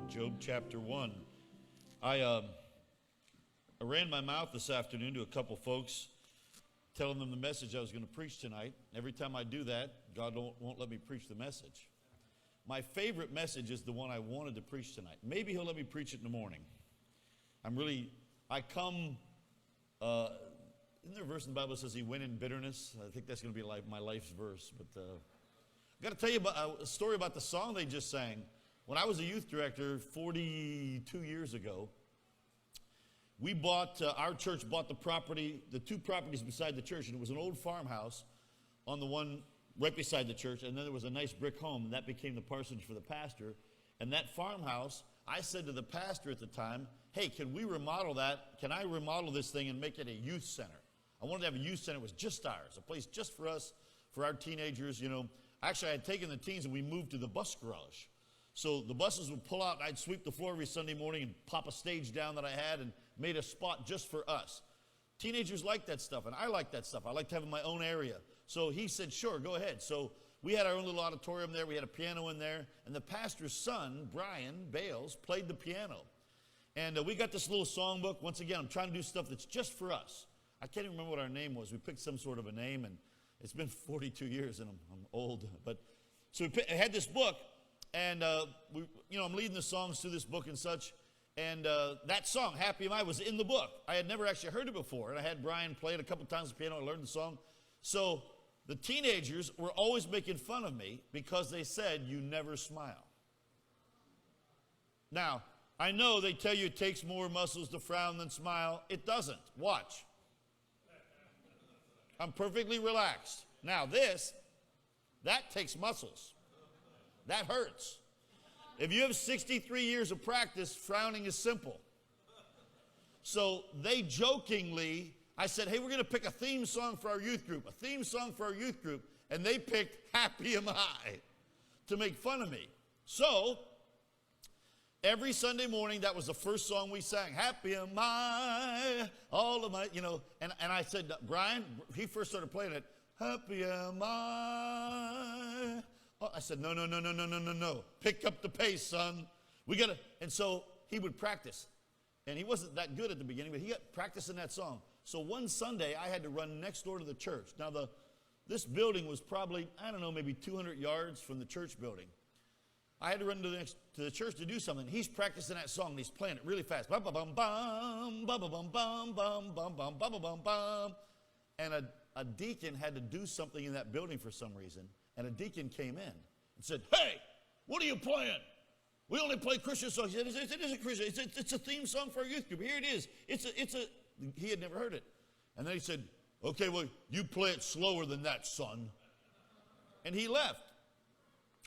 Job chapter 1. I ran my mouth this afternoon to a couple folks, telling them the message I was going to preach tonight. Every time I do that, God won't let me preach the message. My favorite message is the one I wanted to preach tonight. Maybe he'll let me preach it in the morning. Isn't there a verse in the Bible that says he went in bitterness? I think that's going to be like my life's verse. But I've got to tell you about a story about the song they just sang. When I was a youth director 42 years ago, our church bought the two properties beside the church, and it was an old farmhouse on the one right beside the church, and then there was a nice brick home, and that became the parsonage for the pastor. And that farmhouse, I said to the pastor at the time, hey, can we remodel that? Can I remodel this thing and make it a youth center? I wanted to have a youth center. It was just ours, a place just for us, for our teenagers, Actually, I had taken the teens and we moved to the bus garage. So the buses would pull out, and I'd sweep the floor every Sunday morning and pop a stage down that I had and made a spot just for us. Teenagers like that stuff, and I like that stuff. I like to have my own area. So he said, sure, go ahead. So we had our own little auditorium there. We had a piano in there. And the pastor's son, Brian Bales, played the piano. And we got this little songbook. Once again, I'm trying to do stuff that's just for us. I can't even remember what our name was. We picked some sort of a name, and it's been 42 years, and I'm old. So we had this book. And, I'm leading the songs through this book and such. And that song, Happy Am I, was in the book. I had never actually heard it before. And I had Brian play it a couple times on the piano. I learned the song. So the teenagers were always making fun of me because they said, you never smile. Now, I know they tell you it takes more muscles to frown than smile. It doesn't. Watch. I'm perfectly relaxed. Now that takes muscles. That hurts. If you have 63 years of practice, frowning is simple. So they jokingly, I said, hey, we're going to pick a theme song for our youth group, and they picked Happy Am I to make fun of me. So every Sunday morning, that was the first song we sang, Happy Am I, all of my, and I said, Brian, he first started playing it, Happy Am I. I said, no. Pick up the pace, son. And so he would practice. And he wasn't that good at the beginning, but he got practicing that song. So one Sunday, I had to run next door to the church. Now, this building was probably, maybe 200 yards from the church building. I had to run to the church to do something. He's practicing that song, and he's playing it really fast. Ba-ba-bum-bum, ba-ba-bum-bum, bum-bum-bum, ba-ba-bum-bum. And a deacon had to do something in that building for some reason. And a deacon came in and said, hey, what are you playing? We only play Christian songs. He said, it isn't Christian. It's a theme song for our youth group. Here it is. He had never heard it. And then he said, okay, well, you play it slower than that, son. And he left.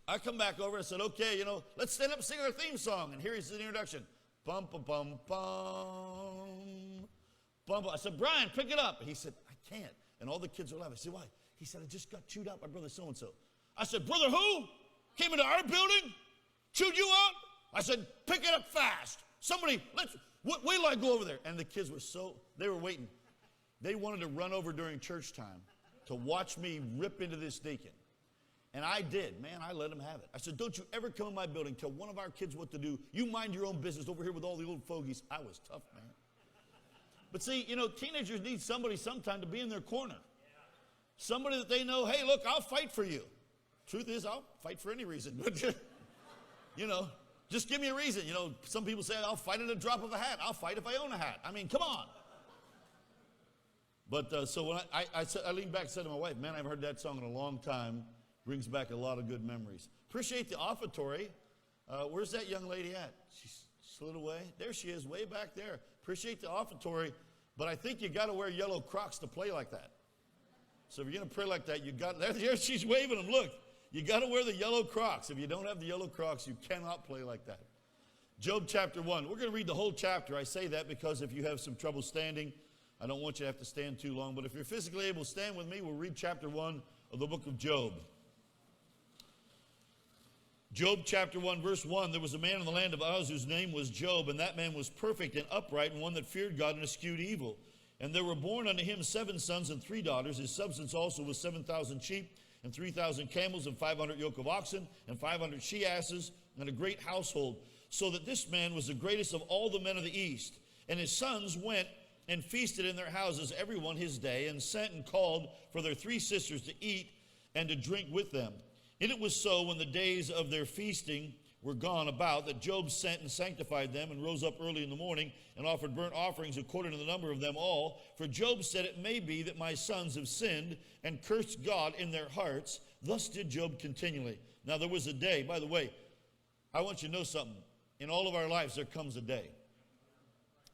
I come back over and said, okay, let's stand up and sing our theme song. And here is the introduction. Bum, bum, bum, bum. Bum, bum. I said, Brian, pick it up. And he said, I can't. And all the kids were laughing. I said, why? He said, I just got chewed out by brother so-and-so. I said, brother who? Came into our building? Chewed you out? I said, pick it up fast. Somebody, wait till I go over there. And the kids were they were waiting. They wanted to run over during church time to watch me rip into this deacon. And I did. Man, I let him have it. I said, don't you ever come in my building, tell one of our kids what to do. You mind your own business over here with all the old fogies. I was tough, man. But see, teenagers need somebody sometime to be in their corner. Somebody that they know, hey, look, I'll fight for you. Truth is, I'll fight for any reason. But, just give me a reason. Some people say, I'll fight at a drop of a hat. I'll fight if I own a hat. I mean, come on. But so when I leaned back and said to my wife, man, I haven't heard that song in a long time. Brings back a lot of good memories. Appreciate the offertory. Where's that young lady at? She slid away. There she is, way back there. Appreciate the offertory. But I think you got to wear yellow Crocs to play like that. So if you're going to pray like that, there she's waving them. Look, you got to wear the yellow Crocs. If you don't have the yellow Crocs, you cannot play like that. Job chapter 1. We're going to read the whole chapter. I say that because if you have some trouble standing, I don't want you to have to stand too long. But if you're physically able to stand with me, we'll read chapter 1 of the book of Job. Job chapter 1, verse 1. There was a man in the land of Uz whose name was Job, and that man was perfect and upright, and one that feared God and eschewed evil. And there were born unto him 7 sons and 3 daughters. His substance also was 7,000 sheep and 3,000 camels, and 500 yoke of oxen, and 500 she-asses, and a great household, so that this man was the greatest of all the men of the east. And his sons went and feasted in their houses, every one his day, and sent and called for their 3 sisters to eat and to drink with them. And it was so, when the days of their feasting were gone about, that Job sent and sanctified them, and rose up early in the morning, and offered burnt offerings according to the number of them all. For Job said, it may be that my sons have sinned, and cursed God in their hearts. Thus did Job continually. Now there was a day, by the way, I want you to know something. In all of our lives, there comes a day.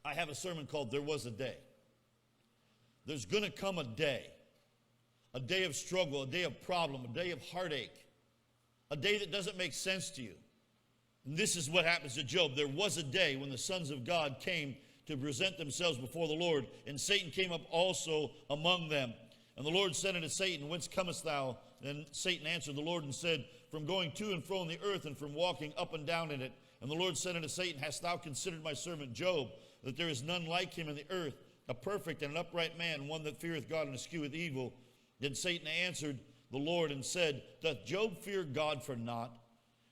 I have a sermon called There Was a Day. There's going to come a day of struggle, a day of problem, a day of heartache, a day that doesn't make sense to you. And this is what happens to Job. There was a day when the sons of God came to present themselves before the Lord, and Satan came up also among them. And the Lord said unto Satan, whence comest thou? Then Satan answered the Lord and said, from going to and fro in the earth, and from walking up and down in it. And the Lord said unto Satan, hast thou considered my servant Job, that there is none like him in the earth, a perfect and an upright man, one that feareth God and escheweth evil? Then Satan answered the Lord and said, doth Job fear God for naught?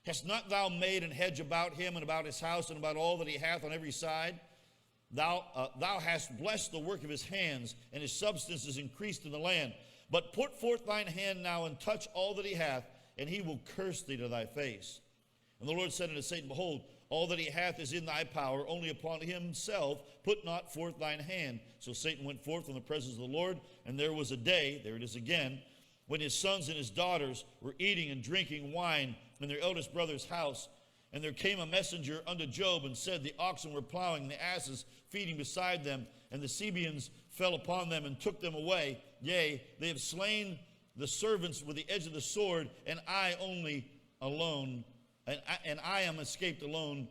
Hast not thou made an hedge about him, and about his house, and about all that he hath on every side? Thou hast blessed the work of his hands, and his substance is increased in the land. But put forth thine hand now, and touch all that he hath, and he will curse thee to thy face. And the Lord said unto Satan, behold, all that he hath is in thy power, only upon himself put not forth thine hand. So Satan went forth from the presence of the Lord, and there was a day, there it is again, when his sons and his daughters were eating and drinking wine in their eldest brother's house. And there came a messenger unto Job, and said, the oxen were plowing, and the asses feeding beside them, and the Sabeans fell upon them and took them away. Yea, they have slain the servants with the edge of the sword, and I only alone, and I am escaped alone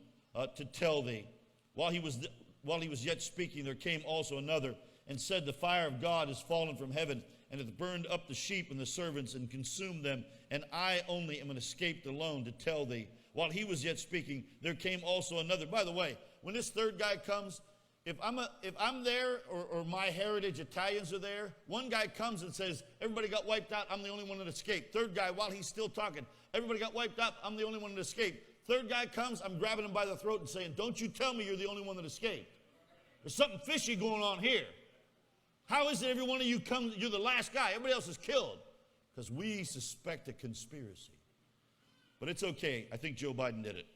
to tell thee. While he was yet speaking, there came also another, and said, the fire of God is fallen from heaven, and hath burned up the sheep and the servants, and consumed them, and I only am escaped alone to tell thee. While he was yet speaking, there came also another. By the way, when this third guy comes, if I'm there, or my heritage Italians are there, one guy comes and says, everybody got wiped out, I'm the only one that escaped. Third guy, while he's still talking, everybody got wiped out, I'm the only one that escaped. Third guy comes, I'm grabbing him by the throat and saying, don't you tell me you're the only one that escaped. There's something fishy going on here. How is it every one of you comes, you're the last guy, everybody else is killed? Because we suspect a conspiracy. But it's okay. I think Joe Biden did it.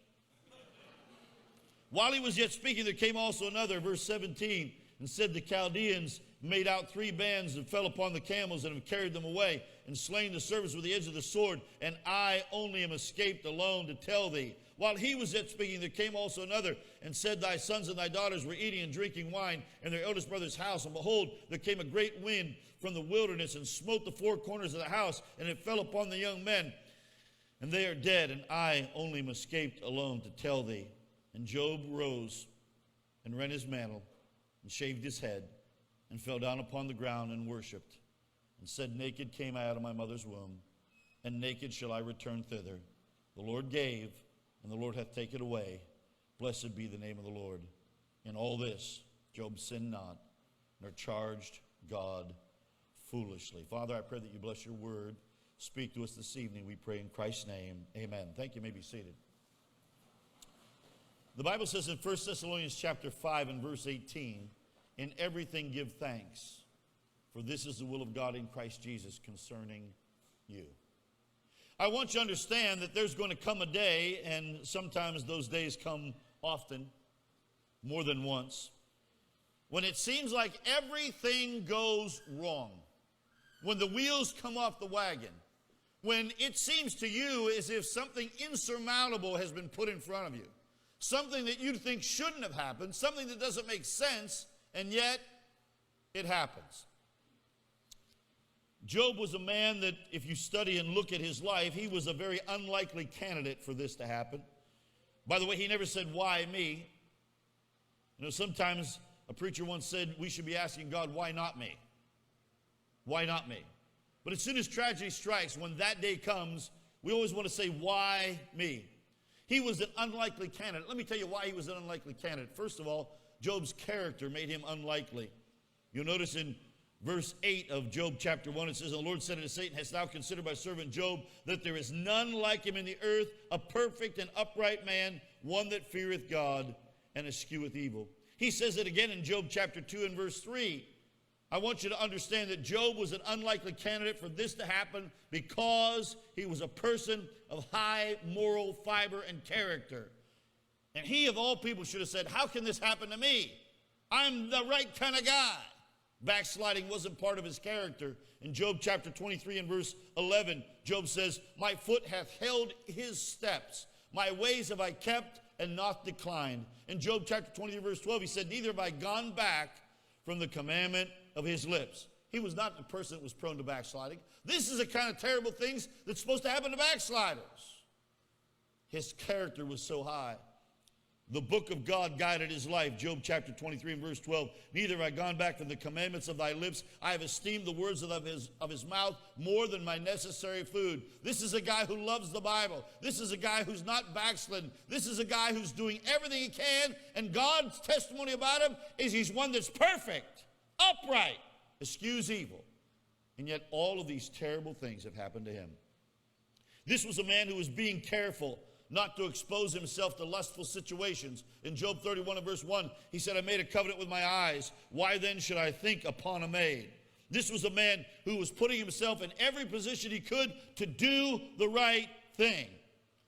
While he was yet speaking, there came also another, verse 17, and said, the Chaldeans made out 3 bands and fell upon the camels and have carried them away and slain the servants with the edge of the sword, and I only am escaped alone to tell thee. While he was yet speaking, there came also another, and said, thy sons and thy daughters were eating and drinking wine in their eldest brother's house, and behold, there came a great wind from the wilderness and smote the 4 corners of the house, and it fell upon the young men, and they are dead, and I only am escaped alone to tell thee. And Job rose and rent his mantle and shaved his head and fell down upon the ground and worshipped and said, naked came I out of my mother's womb, and naked shall I return thither. The Lord gave, and the Lord hath taken away. Blessed be the name of the Lord. In all this, Job sinned not, nor charged God foolishly. Father, I pray that you bless your word. Speak to us this evening, we pray in Christ's name. Amen. Thank you. You may be seated. The Bible says in 1 Thessalonians chapter 5 and verse 18, in everything give thanks, for this is the will of God in Christ Jesus concerning you. I want you to understand that there's going to come a day, and sometimes those days come often, more than once, when it seems like everything goes wrong, when the wheels come off the wagon, when it seems to you as if something insurmountable has been put in front of you. Something that you think shouldn't have happened, something that doesn't make sense, and yet it happens. Job was a man that, if you study and look at his life, he was a very unlikely candidate for this to happen. By the way, he never said, why me? You know, sometimes a preacher once said, we should be asking God, why not me? Why not me? But as soon as tragedy strikes, when that day comes, we always want to say, why me? He was an unlikely candidate. Let me tell you why he was an unlikely candidate. First of all, Job's character made him unlikely. You'll notice in verse 8 of Job chapter 1. It says, "And the Lord said unto Satan, Hast thou considered my servant Job, that there is none like him in the earth, a perfect and upright man, one that feareth God and escheweth evil." He says it again in Job chapter 2 and verse 3. I want you to understand that Job was an unlikely candidate for this to happen because he was a person of high moral fiber and character. And he, of all people, should have said, how can this happen to me? I'm the right kind of guy. Backsliding wasn't part of his character. In Job chapter 23 and verse 11, Job says, "My foot hath held his steps. My ways have I kept and not declined." In Job chapter 23 verse 12, he said, "Neither have I gone back from the commandment of his lips." He was not the person that was prone to backsliding. This is the kind of terrible things that's supposed to happen to backsliders. His character was so high. The book of God guided his life. Job chapter 23 and verse 12. "Neither have I gone back from the commandments of thy lips. I have esteemed the words of his mouth more than my necessary food." This is a guy who loves the Bible. This is a guy who's not backslidden. This is a guy who's doing everything he can, and God's testimony about him is he's one that's perfect, upright, eschews evil. And yet all of these terrible things have happened to him. This was a man who was being careful not to expose himself to lustful situations. In Job 31 and verse 1, he said, "I made a covenant with my eyes. Why then should I think upon a maid?" This was a man who was putting himself in every position he could to do the right thing.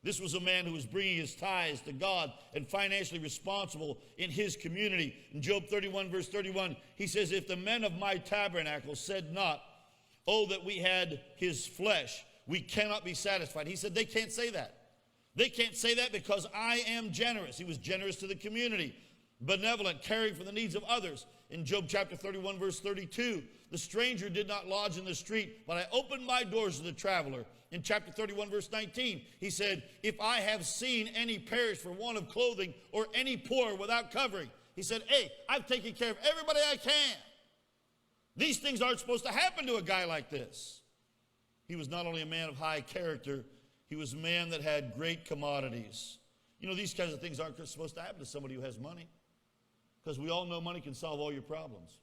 This was a man who was bringing his tithes to God and financially responsible in his community. In Job 31 verse 31, he says, "If the men of my tabernacle said not, oh, that we had his flesh, we cannot be satisfied." He said they can't say that. They can't say that because I am generous. He was generous to the community, benevolent, caring for the needs of others. In Job chapter 31, verse 32, "The stranger did not lodge in the street, but I opened my doors to the traveler." In chapter 31, verse 19, he said, "If I have seen any perish for want of clothing or any poor without covering," he said, "Hey, I've taken care of everybody I can." These things aren't supposed to happen to a guy like this. He was not only a man of high character, he was a man that had great commodities. You know, these kinds of things aren't supposed to happen to somebody who has money, because we all know money can solve all your problems.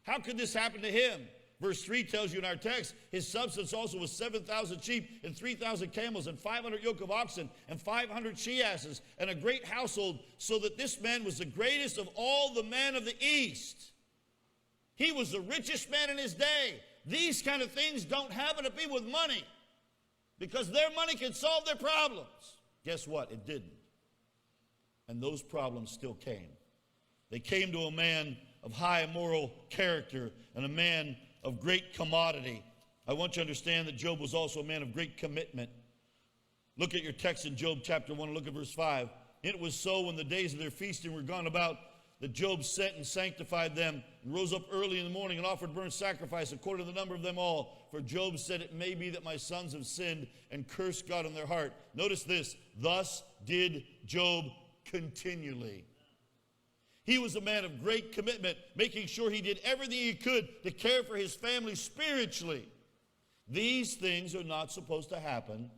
How could this happen to him? Verse 3 tells you in our text, his substance also was 7,000 sheep and 3,000 camels and 500 yoke of oxen and 500 she-asses and a great household, so that this man was the greatest of all the men of the East. He was the richest man in his day. These kind of things don't happen to people with money, because their money can solve their problems. Guess what? It didn't. And those problems still came. They came to a man of high moral character and a man of great commodity. I want you to understand that Job was also a man of great commitment. Look at your text in Job chapter 1 and look at verse 5. "It was so when the days of their feasting were gone about, that Job sent and sanctified them, and rose up early in the morning and offered burnt sacrifice according to the number of them all. For Job said, It may be that my sons have sinned and cursed God in their heart." Notice this. "Thus did Job continually." He was a man of great commitment, making sure he did everything he could to care for his family spiritually. These things are not supposed to happen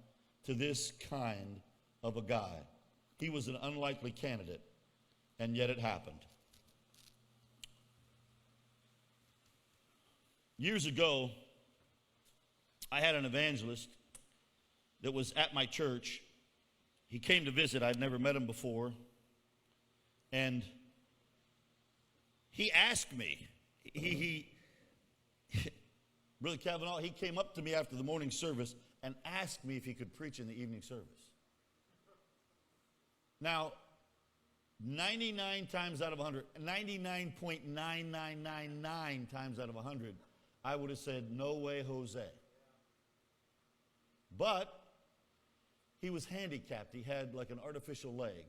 to this kind of a guy. He was an unlikely candidate, and yet it happened. Years ago, I had an evangelist that was at my church. He came to visit. I'd never met him before. And he asked me, Brother Kavanaugh, he came up to me after the morning service and asked me if he could preach in the evening service. Now, 99 times out of 100, 99.9999 times out of 100, I would have said, "No way, Jose." But he was handicapped. He had like an artificial leg.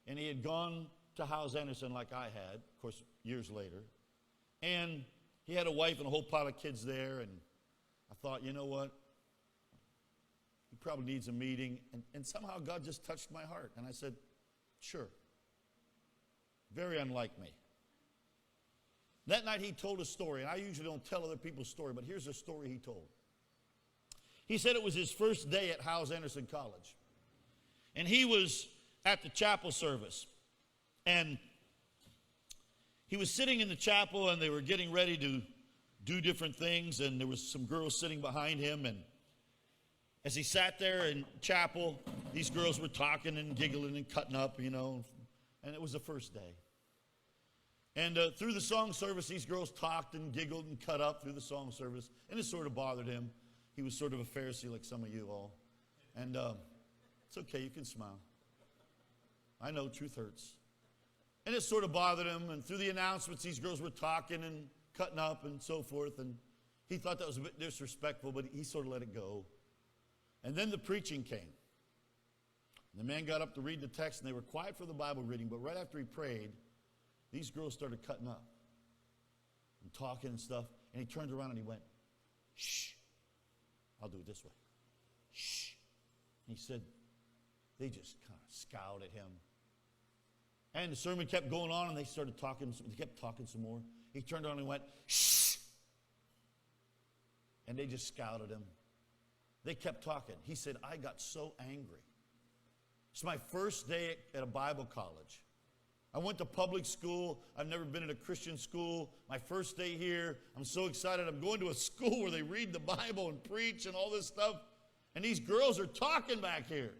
And he had gone to House Anderson like I had, of course, years later. And he had a wife and a whole pile of kids there. And I thought, you know what? He probably needs a meeting. And somehow God just touched my heart. And I said, sure. Very unlike me. That night he told a story, and I usually don't tell other people's story, but here's a story he told. He said it was his first day at House Anderson College. And he was at the chapel service. And he was sitting in the chapel, and they were getting ready to do different things, and there was some girls sitting behind him, and as he sat there in chapel, these girls were talking and giggling and cutting up, and it was the first day. And through the song service, these girls talked and giggled and cut up through the song service, and it sort of bothered him. He was sort of a Pharisee like some of you all. And it's okay, you can smile. I know, truth hurts. And it sort of bothered him, and through the announcements, these girls were talking and cutting up and so forth, and he thought that was a bit disrespectful, but he sort of let it go. And then the preaching came. The man got up to read the text, and they were quiet for the Bible reading, but right after he prayed, these girls started cutting up and talking and stuff, and he turned around and he went, shh. I'll do it this way. Shh. And he said, they just kind of scowled at him. And the sermon kept going on, and they started talking. They kept talking some more. He turned around and went, shh. And they just scowled at him. They kept talking. He said, I got so angry. It's my first day at a Bible college. I went to public school. I've never been at a Christian school. My first day here. I'm so excited. I'm going to a school where they read the Bible and preach and all this stuff. And these girls are talking back here.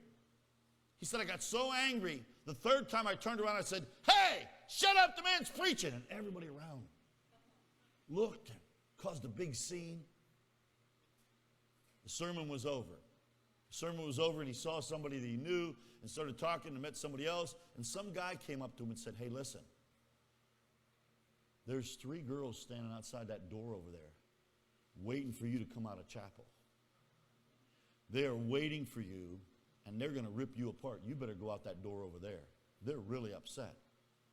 He said, I got so angry. The third time I turned around, I said, hey, shut up, the man's preaching. And everybody around looked and caused a big scene. The sermon was over. The sermon was over, and he saw somebody that he knew and started talking and met somebody else. And some guy came up to him and said, hey, listen, there's 3 girls standing outside that door over there waiting for you to come out of chapel. They are waiting for you, and they're going to rip you apart. You better go out that door over there. They're really upset.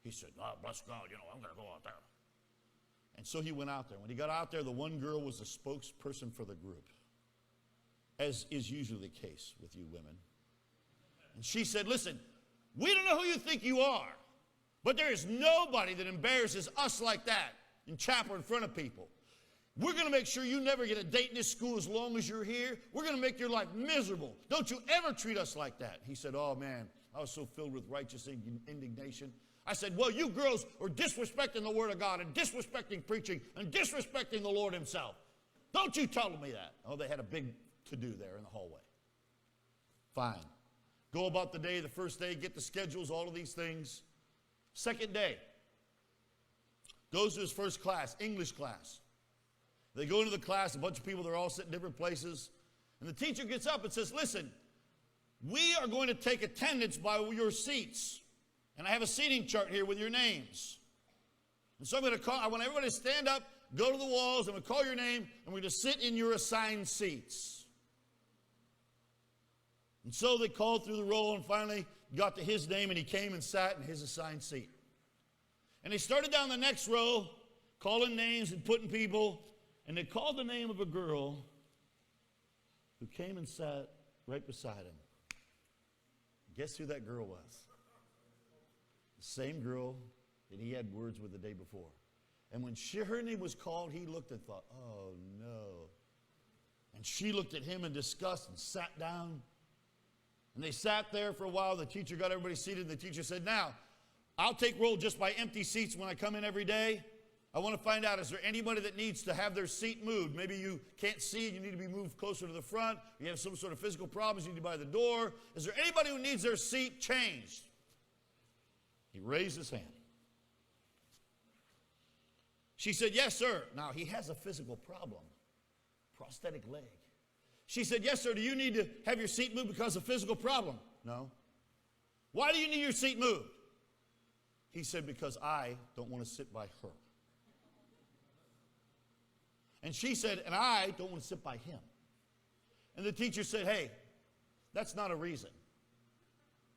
He said, oh, bless God, I'm going to go out there. And so he went out there. When he got out there, the one girl was the spokesperson for the group, as is usually the case with you women. And she said, listen, we don't know who you think you are, but there is nobody that embarrasses us like that in chapel in front of people. We're going to make sure you never get a date in this school as long as you're here. We're going to make your life miserable. Don't you ever treat us like that. He said, oh, man, I was so filled with righteous indignation. I said, well, you girls are disrespecting the Word of God and disrespecting preaching and disrespecting the Lord himself. Don't you tell me that. Oh, they had a big to-do there in the hallway. Fine. Go about the day, the first day, get the schedules, all of these things. Second day, goes to his first class, English class. They go into the class, a bunch of people, they're all sitting in different places. And the teacher gets up and says, listen, we are going to take attendance by your seats. And I have a seating chart here with your names. And so I want everybody to stand up, go to the walls, I'm going to call your name, and we're going to sit in your assigned seats. And so they called through the roll and finally got to his name, and he came and sat in his assigned seat. And they started down the next row, calling names and putting people, and they called the name of a girl who came and sat right beside him. Guess who that girl was? The same girl that he had words with the day before. And when her name was called, he looked and thought, oh no. And she looked at him in disgust and sat down. And they sat there for a while. The teacher got everybody seated, and the teacher said, now, I'll take roll just by empty seats when I come in every day. I want to find out, is there anybody that needs to have their seat moved? Maybe you can't see and you need to be moved closer to the front. You have some sort of physical problems, you need to be by the door. Is there anybody who needs their seat changed? He raised his hand. She said, yes, sir. Now, he has a physical problem, prosthetic leg. She said, yes, sir, do you need to have your seat moved because of a physical problem? No. Why do you need your seat moved? He said, because I don't want to sit by her. And she said, and I don't want to sit by him. And the teacher said, hey, that's not a reason.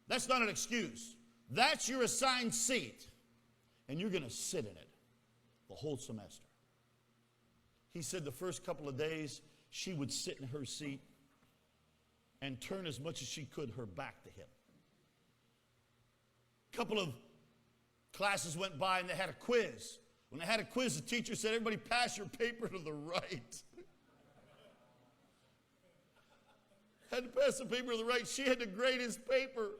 That's not an excuse. That's your assigned seat. And you're going to sit in it the whole semester. He said the first couple of days, she would sit in her seat and turn as much as she could her back to him. A couple of classes went by and they had a quiz. When they had a quiz, the teacher said, everybody pass your paper to the right. Had to pass the paper to the right. She had to grade his paper.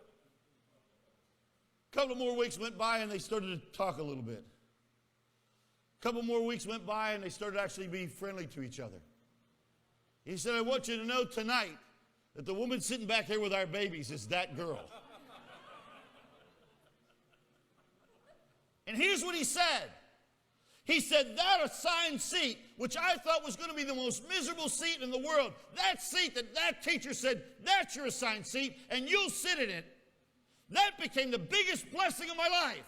A couple of more weeks went by and they started to talk a little bit. couple more weeks went by, and they started actually being friendly to each other. He said, I want you to know tonight that the woman sitting back here with our babies is that girl. And here's what he said. He said, that assigned seat, which I thought was going to be the most miserable seat in the world, that seat that teacher said, that's your assigned seat, and you'll sit in it, that became the biggest blessing of my life.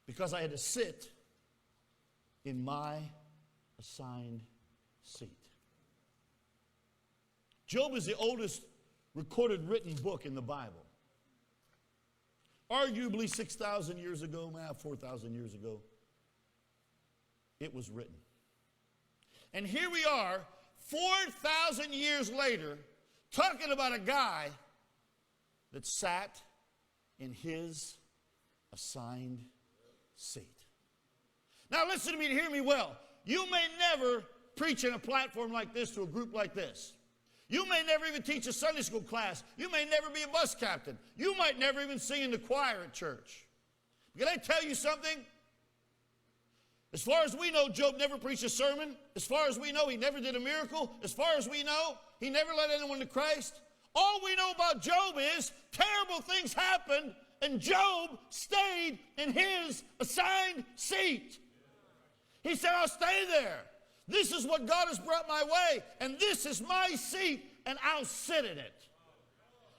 Because I had to sit in my assigned seat. Job is the oldest recorded written book in the Bible. Arguably 6,000 years ago, 4,000 years ago, it was written. And here we are, 4,000 years later, talking about a guy that sat in his assigned seat. Now listen to me and hear me well. You may never preach in a platform like this to a group like this. You may never even teach a Sunday school class. You may never be a bus captain. You might never even sing in the choir at church. Can I tell you something? As far as we know, Job never preached a sermon. As far as we know, he never did a miracle. As far as we know, he never led anyone to Christ. All we know about Job is terrible things happened, and Job stayed in his assigned seat. He said, I'll stay there. This is what God has brought my way, and this is my seat, and I'll sit in it.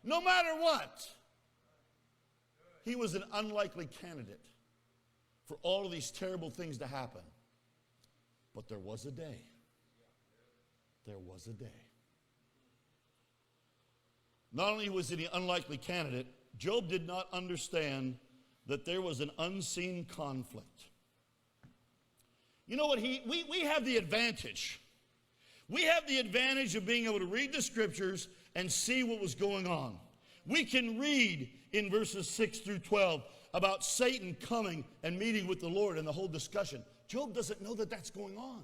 No matter what. He was an unlikely candidate for all of these terrible things to happen. But there was a day. There was a day. Not only was he an unlikely candidate, Job did not understand that there was an unseen conflict. You know what? We have the advantage. We have the advantage of being able to read the scriptures and see what was going on. We can read in verses 6 through 12 about Satan coming and meeting with the Lord and the whole discussion. Job doesn't know that that's going on.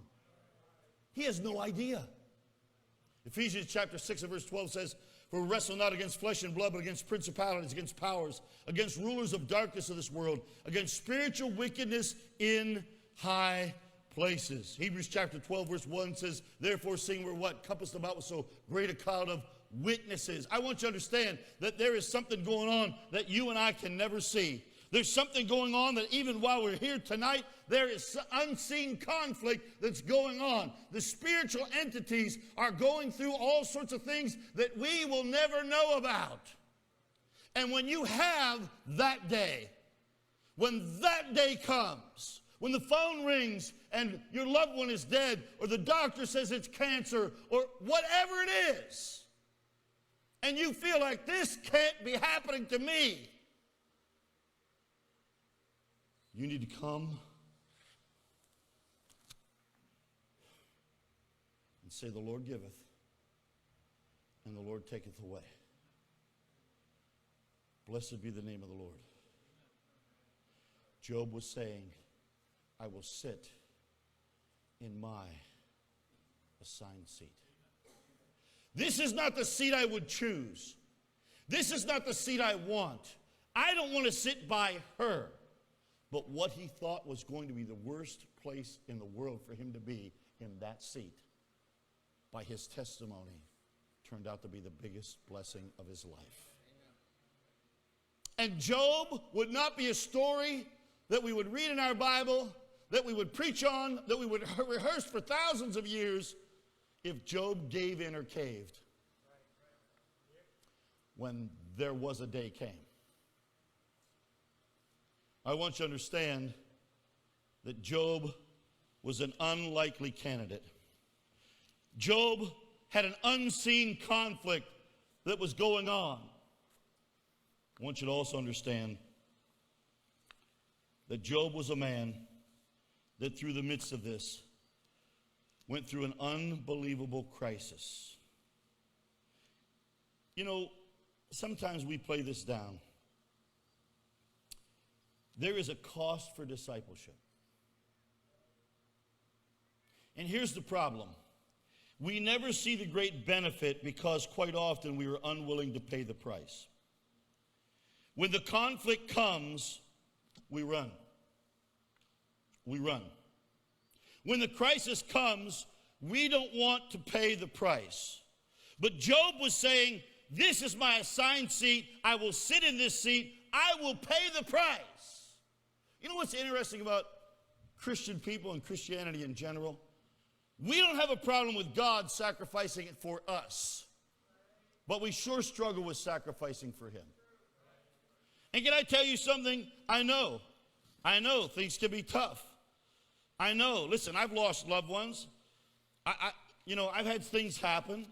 He has no idea. Ephesians chapter 6 and verse 12 says, for we wrestle not against flesh and blood, but against principalities, against powers, against rulers of darkness of this world, against spiritual wickedness in high places. Hebrews chapter 12 verse 1 says, therefore seeing we're what? Compassed about with so great a cloud of witnesses. I want you to understand that there is something going on that you and I can never see. There's something going on that even while we're here tonight, there is unseen conflict that's going on. The spiritual entities are going through all sorts of things that we will never know about. And when you have that day, when that day comes, when the phone rings and your loved one is dead, or the doctor says it's cancer, or whatever it is, and you feel like this can't be happening to me, you need to come and say, the Lord giveth, and the Lord taketh away. Blessed be the name of the Lord. Job was saying, I will sit in my assigned seat. This is not the seat I would choose. This is not the seat I want. I don't want to sit by her. But what he thought was going to be the worst place in the world for him to be, in that seat, by his testimony, turned out to be the biggest blessing of his life. And Job would not be a story that we would read in our Bible, that we would preach on, that we would rehearse for thousands of years, if Job gave in or caved when there was a day came. I want you to understand that Job was an unlikely candidate. Job had an unseen conflict that was going on. I want you to also understand that Job was a man that through the midst of this went through an unbelievable crisis. You know, sometimes we play this down. There is a cost for discipleship. And here's the problem. We never see the great benefit because quite often we are unwilling to pay the price. When the conflict comes, we run. we run. When the crisis comes, we don't want to pay the price. But Job was saying, this is my assigned seat. I will sit in this seat. I will pay the price. You know what's interesting about Christian people and Christianity in general? We don't have a problem with God sacrificing it for us. But we sure struggle with sacrificing for him. And can I tell you something? I know things can be tough. I know. Listen, I've lost loved ones. I've had things happen.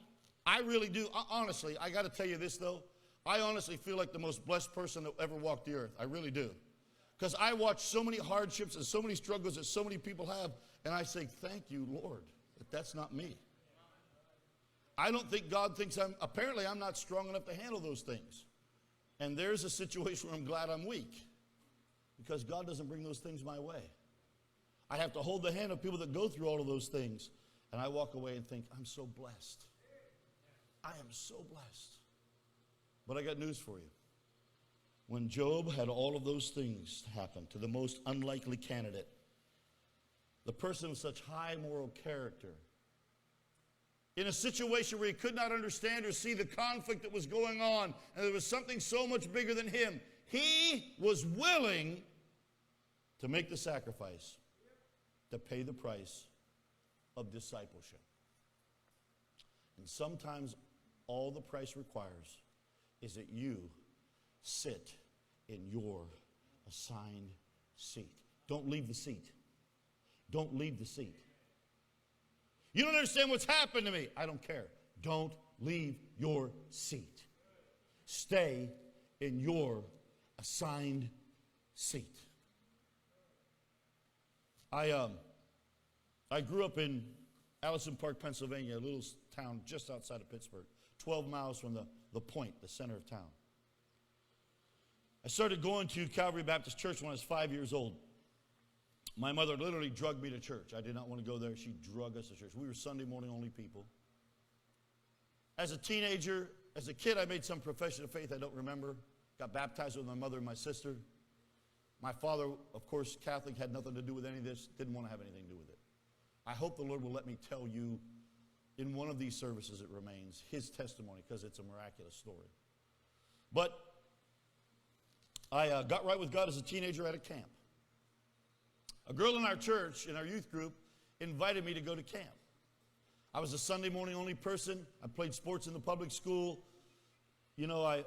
I really do. Honestly, I got to tell you this, though. I honestly feel like the most blessed person that ever walked the earth. I really do. Because I watch so many hardships and so many struggles that so many people have, and I say, thank you, Lord, that that's not me. I don't think God thinks apparently I'm not strong enough to handle those things. And there's a situation where I'm glad I'm weak. Because God doesn't bring those things my way. I have to hold the hand of people that go through all of those things. And I walk away and think, I'm so blessed. I am so blessed. But I got news for you. When Job had all of those things happen to the most unlikely candidate, the person of such high moral character, in a situation where he could not understand or see the conflict that was going on, and there was something so much bigger than him, he was willing to make the sacrifice to pay the price of discipleship. And sometimes all the price requires is that you sit in your assigned seat. Don't leave the seat. Don't leave the seat. You don't understand what's happened to me. I don't care. Don't leave your seat. Stay in your assigned seat. I grew up in Allison Park, Pennsylvania, a little town just outside of Pittsburgh, 12 miles from the point, the center of town. I started going to Calvary Baptist Church when I was 5 years old. My mother literally drugged me to church. I did not want to go there. She drugged us to church. We were Sunday morning only people. As a teenager, as a kid, I made some profession of faith I don't remember. Got baptized with my mother and my sister. My father, of course, Catholic, had nothing to do with any of this. Didn't want to have anything to do with it. I hope the Lord will let me tell you in one of these services it remains, his testimony, because it's a miraculous story. But I got right with God as a teenager at a camp. A girl in our church, in our youth group, invited me to go to camp. I was a Sunday morning only person. I played sports in the public school. I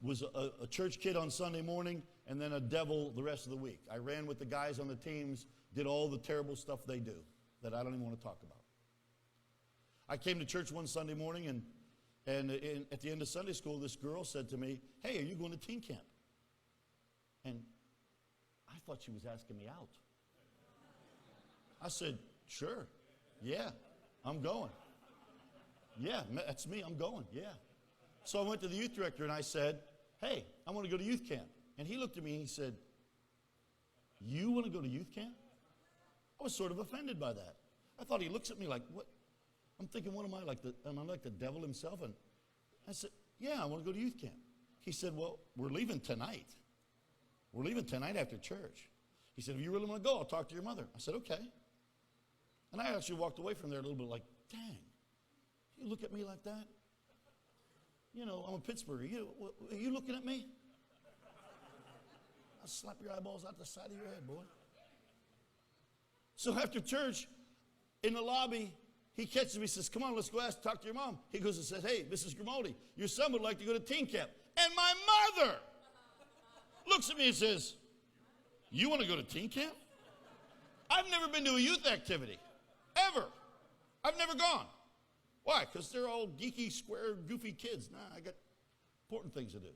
was a church kid on Sunday morning and then a devil the rest of the week. I ran with the guys on the teams, did all the terrible stuff they do that I don't even want to talk about. I came to church one Sunday morning and at the end of Sunday school, this girl said to me, "Hey, are you going to teen camp?" And I thought she was asking me out. I said, "Sure, yeah, I'm going. Yeah, that's me, I'm going, yeah." So I went to the youth director and I said, "Hey, I want to go to youth camp." And he looked at me and he said, "You want to go to youth camp?" I was sort of offended by that. I thought he looks at me like, what? I'm thinking, am I like the devil himself? And I said, "Yeah, I want to go to youth camp." He said, "Well, we're leaving tonight. We're leaving tonight after church." He said, "If you really want to go, I'll talk to your mother." I said, "Okay." And I actually walked away from there a little bit like, dang, you look at me like that? I'm a Pittsburgher. Are you looking at me? I'll slap your eyeballs out the side of your head, boy. So after church, in the lobby, he catches me, says, "Come on, let's go talk to your mom." He goes and says, "Hey, Mrs. Grimaldi, your son would like to go to teen camp." And my mother looks at me and says, "You want to go to teen camp?" I've never been to a youth activity, ever. I've never gone. Why? Because they're all geeky, square, goofy kids. Nah, I got important things to do.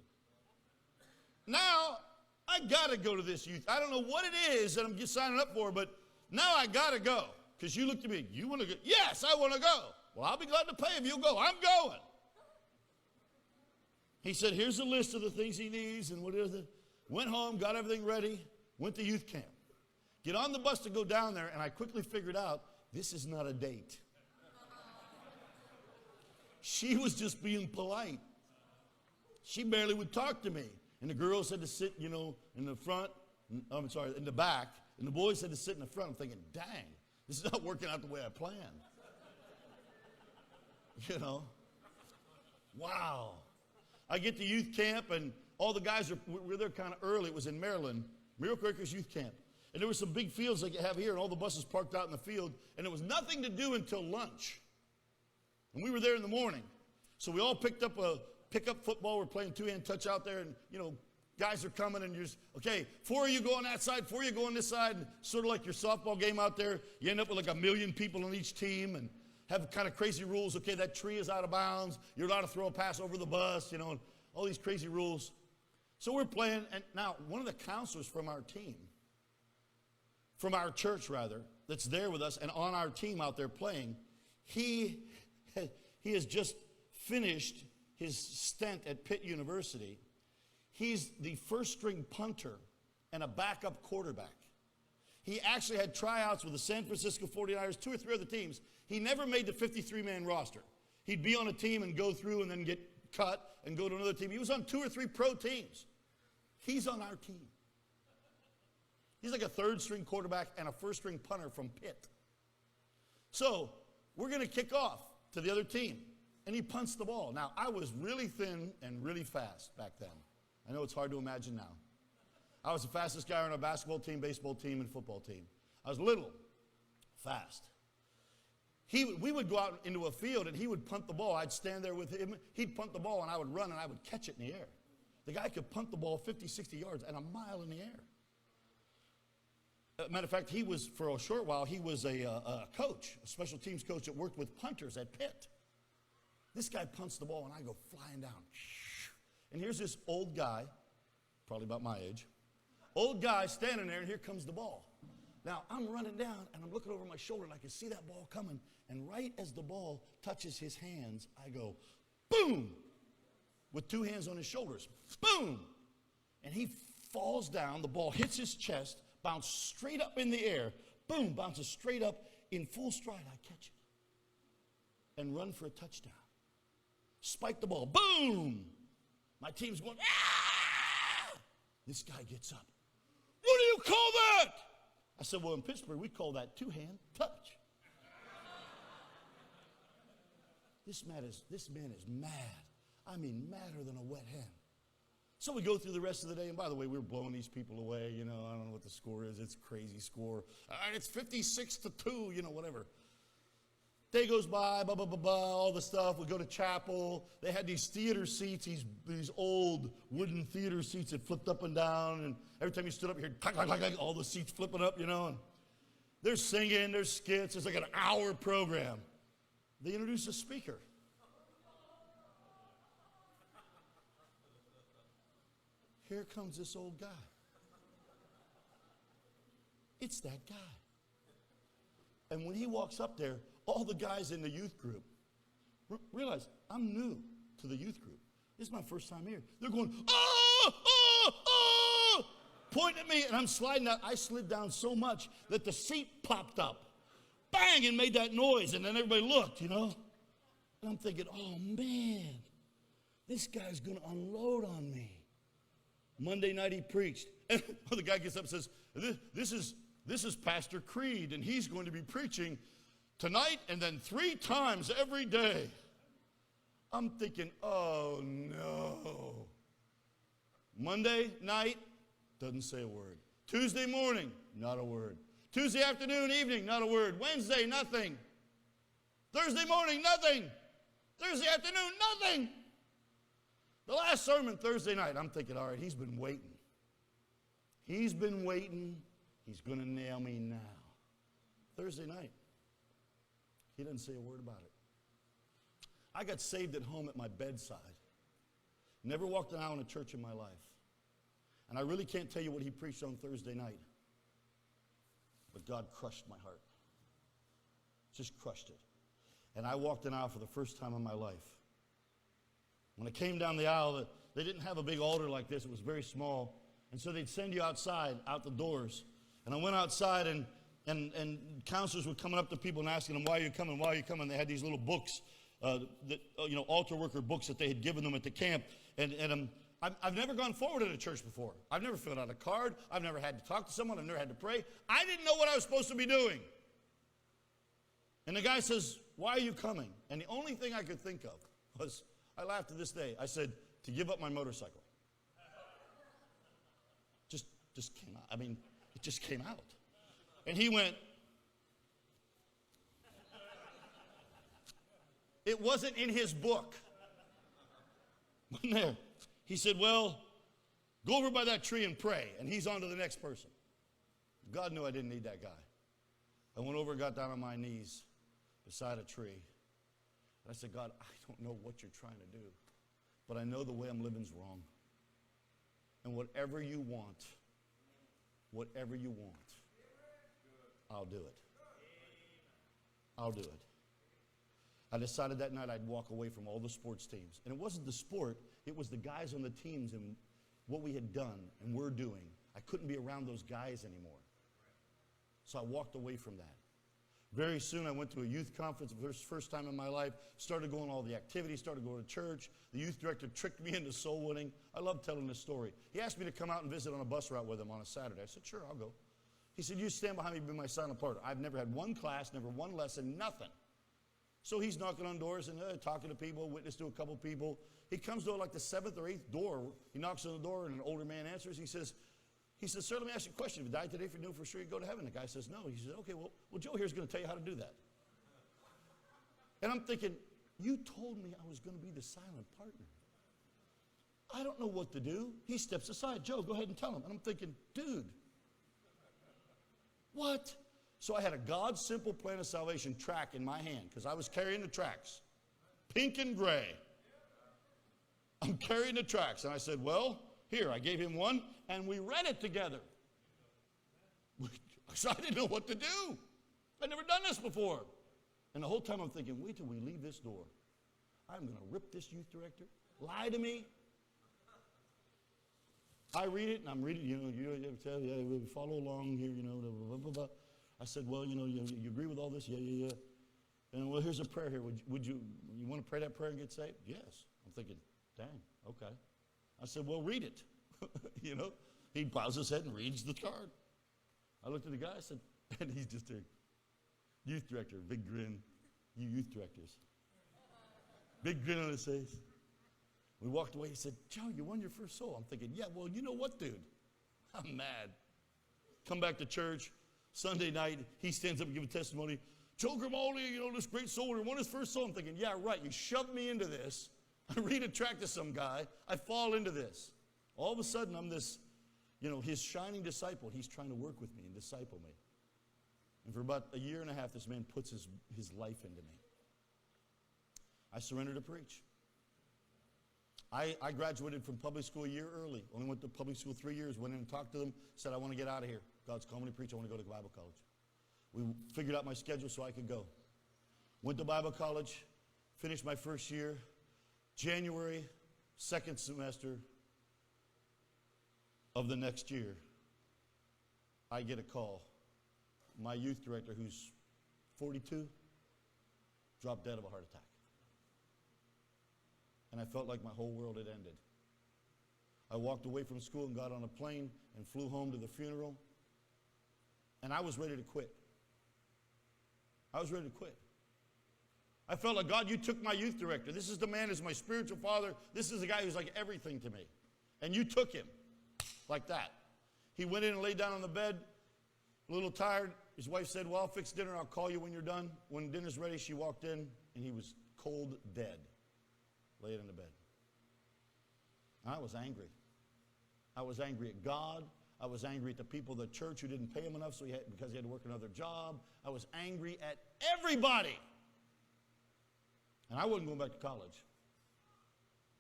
Now, I got to go to this youth. I don't know what it is that I'm just signing up for, but now I got to go. Because you looked at me, "You want to go?" "Yes, I want to go." "Well, I'll be glad to pay if you'll go." "I'm going." He said, "Here's a list of the things he needs and what is it." Went home, got everything ready, went to youth camp. Get on the bus to go down there, and I quickly figured out this is not a date. She was just being polite. She barely would talk to me. And the girls had to sit, in the front, I'm sorry, in the back, and the boys had to sit in the front. I'm thinking, dang, this is not working out the way I planned. You know? Wow. I get to youth camp, and all the guys were there kind of early. It was in Maryland, Miracle Acres Youth Camp. And there were some big fields like you have here, and all the buses parked out in the field, and there was nothing to do until lunch. And we were there in the morning. So we all picked up a pickup football. We're playing two-hand touch out there, and, you know, guys are coming, and you're just, okay, 4 of you go on that side, 4 of you go on this side, and sort of like your softball game out there. You end up with like 1 million people on each team, and have kind of crazy rules. Okay, that tree is out of bounds. You're allowed to throw a pass over the bus, you know, and all these crazy rules. So we're playing, and now one of the counselors from our team, from our church rather, that's there with us and on our team out there playing, he has just finished his stint at Pitt University. He's the first string punter and a backup quarterback. He actually had tryouts with the San Francisco 49ers, 2 or 3 other teams. He never made the 53-man roster. He'd be on a team and go through and then get cut and go to another team. He was on 2 or 3 pro teams. He's on our team. He's like a 3rd string quarterback and a 1st string punter from Pitt. So we're going to kick off to the other team. And he punts the ball. Now, I was really thin and really fast back then. I know it's hard to imagine now. I was the fastest guy on our basketball team, baseball team, and football team. I was little, fast. We would go out into a field, and he would punt the ball. I'd stand there with him. He'd punt the ball, and I would run, and I would catch it in the air. The guy could punt the ball 50, 60 yards and a mile in the air. Matter of fact, he was, for a short while, he was a coach, a special teams coach that worked with punters at Pitt. This guy punts the ball, and I go flying down. And here's this old guy, probably about my age, old guy standing there, and here comes the ball. Now, I'm running down, and I'm looking over my shoulder, and I can see that ball coming. And right as the ball touches his hands, I go, boom, with 2 hands on his shoulders. Boom! And he falls down. The ball hits his chest, bounces straight up in the air. Boom, bounces straight up in full stride. I catch it and run for a touchdown. Spike the ball. Boom! My team's going, ah! This guy gets up. What do you call that? I said, well, in Pittsburgh, we call that 2-hand touch. This man is mad. I mean, madder than a wet hen. So we go through the rest of the day, and by the way, we were blowing these people away. You know, I don't know what the score is. It's a crazy score. All right, it's 56-2, you know, whatever. Day goes by, blah, blah, blah, blah, all the stuff. We go to chapel. They had these theater seats, these old wooden theater seats that flipped up and down, and every time you stood up, you heard clack, clack, clack, clack, all the seats flipping up, you know. And they're singing, there's skits. It's like an hour program. They introduce a speaker. Here comes this old guy. It's that guy. And when he walks up there, all the guys in the youth group realize I'm new to the youth group. This is my first time here. They're going, oh, oh, oh, pointing at me, and I'm sliding out. I slid down so much that the seat popped up. Bang, and made that noise, and then everybody looked, you know. And I'm thinking, oh, man, this guy's going to unload on me. Monday night he preached. And the guy gets up and says, this is Pastor Creed, and he's going to be preaching tonight and then 3 times every day. I'm thinking, oh, no. Monday night, doesn't say a word. Tuesday morning, not a word. Tuesday afternoon, evening, not a word. Wednesday, nothing. Thursday morning, nothing. Thursday afternoon, nothing. The last sermon Thursday night, I'm thinking, all right, he's been waiting. He's been waiting. He's going to nail me now. Thursday night, he doesn't say a word about it. I got saved at home at my bedside. Never walked an aisle in a church in my life. And I really can't tell you what he preached on Thursday night. But God crushed my heart. Just crushed it. And I walked an aisle for the first time in my life. When I came down the aisle, they didn't have a big altar like this. It was very small. And so they'd send you outside, out the doors. And I went outside, and counselors were coming up to people and asking them, why are you coming, why are you coming? They had these little books, altar worker books that they had given them at the camp. And I've never gone forward at a church before. I've never filled out a card. I've never had to talk to someone. I've never had to pray. I didn't know what I was supposed to be doing. And the guy says, why are you coming? And the only thing I could think of was, I laugh to this day, I said, to give up my motorcycle. Just came out. I mean, it just came out. And he went, it wasn't in his book. Wasn't there. He said, well, go over by that tree and pray. And he's on to the next person. God knew I didn't need that guy. I went over and got down on my knees beside a tree. And I said, God, I don't know what you're trying to do, but I know the way I'm living is wrong. And whatever you want, I'll do it. I'll do it. I decided that night I'd walk away from all the sports teams. And it wasn't the sport, it was the guys on the teams and what we had done and were doing. I couldn't be around those guys anymore. So I walked away from that. Very soon I went to a youth conference, first time in my life, started going to all the activities, started going to church. The youth director tricked me into soul winning. I love telling this story. He asked me to come out and visit on a bus route with him on a Saturday. I said, sure, I'll go. He said, you stand behind me, be my silent partner. I've never had one class, never one lesson, nothing. So he's knocking on doors and talking to people, witness to a couple people. He comes to like the 7th or 8th door. He knocks on the door and an older man answers. He says, sir, let me ask you a question. If you died today, if you knew for sure you'd go to heaven. The guy says, no. He says, okay, well, Joe here's going to tell you how to do that. And I'm thinking, you told me I was going to be the silent partner. I don't know what to do. He steps aside. Joe, go ahead and tell him. And I'm thinking, dude, what? So I had a God's Simple Plan of Salvation tract in my hand because I was carrying the tracts, pink and gray. I'm carrying the tracts. And I said, well, here, I gave him one, and we read it together. So I didn't know what to do. I'd never done this before. And the whole time I'm thinking, wait till we leave this door. I'm going to rip this youth director, lie to me. I read it, and I'm reading, you follow along here, blah, blah, blah. I said, well, you agree with all this? Yeah. And well, here's a prayer here. Would you want to pray that prayer and get saved? Yes. I'm thinking, dang, okay. I said, well, read it. He bows his head and reads the card. I looked at the guy, I said, and he's just there. Youth director, big grin. You youth directors. Big grin on his face. We walked away. He said, Joe, you won your first soul. I'm thinking, yeah, well, you know what, dude? I'm mad. Come back to church. Sunday night, he stands up and gives a testimony. Joe Grimaldi, this great soul winner, won his first soul. I'm thinking, yeah, right. You shoved me into this. I read a tract to some guy. I fall into this. All of a sudden, I'm this, his shining disciple. He's trying to work with me and disciple me. And for about a year and a half, this man puts his life into me. I surrendered to preach. I graduated from public school a year early. Only went to public school 3 years. Went in and talked to them. Said, I want to get out of here. God's calling me to preach. I want to go to Bible college. We figured out my schedule so I could go. Went to Bible college. Finished my first year. January, second semester of the next year, I get a call. My youth director, who's 42, dropped dead of a heart attack. And I felt like my whole world had ended. I walked away from school and got on a plane and flew home to the funeral. And I was ready to quit. I was ready to quit. I felt like, God, you took my youth director. This is the man who's my spiritual father. This is the guy who's like everything to me. And you took him like that. He went in and laid down on the bed, a little tired. His wife said, well, I'll fix dinner. I'll call you when you're done. When dinner's ready, she walked in, and he was cold dead, laid in the bed. And I was angry. I was angry at God. I was angry at the people of the church who didn't pay him enough because he had to work another job. I was angry at everybody. And I wasn't going back to college.